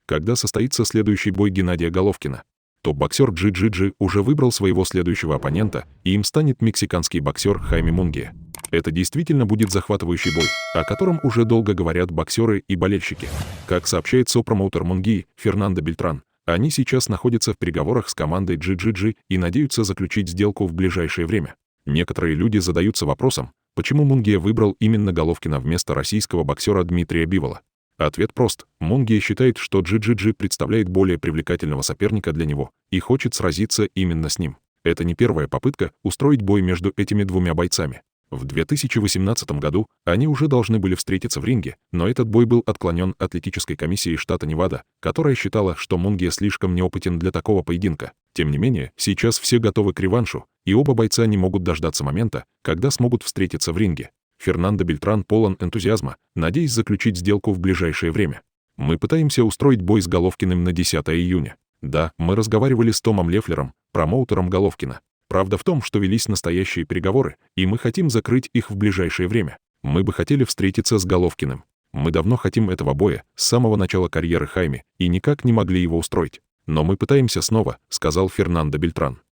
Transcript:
когда состоится следующий бой Геннадия Головкина. Топ-боксер Джи-Джи-Джи уже выбрал своего следующего оппонента, и им станет мексиканский боксер Хайме Мунгия. Это действительно будет захватывающий бой, о котором уже долго говорят боксеры и болельщики. Как сообщает сопромоутер Мунгии Фернандо Бельтран, они сейчас находятся в переговорах с командой Джи-Джи-Джи и надеются заключить сделку в ближайшее время. Некоторые люди задаются вопросом, почему Мунгия выбрал именно Головкина вместо российского боксера Дмитрия Бивола. Ответ прост. Мунгия считает, что Джи-Джи-Джи представляет более привлекательного соперника для него и хочет сразиться именно с ним. Это не первая попытка устроить бой между этими двумя бойцами. В 2018 году они уже должны были встретиться в ринге, но этот бой был отклонен атлетической комиссией штата Невада, которая считала, что Мунгия слишком неопытен для такого поединка. Тем не менее, сейчас все готовы к реваншу, и оба бойца не могут дождаться момента, когда смогут встретиться в ринге. Фернандо Бельтран полон энтузиазма, надеясь заключить сделку в ближайшее время. Мы пытаемся устроить бой с Головкиным на 10 июня. Да, мы разговаривали с Томом Лефлером, промоутером Головкина. Правда в том, что велись настоящие переговоры, и мы хотим закрыть их в ближайшее время. Мы бы хотели встретиться с Головкиным. Мы давно хотим этого боя, с самого начала карьеры Хайме, и никак не могли его устроить. Но мы пытаемся снова, сказал Фернандо Бельтран.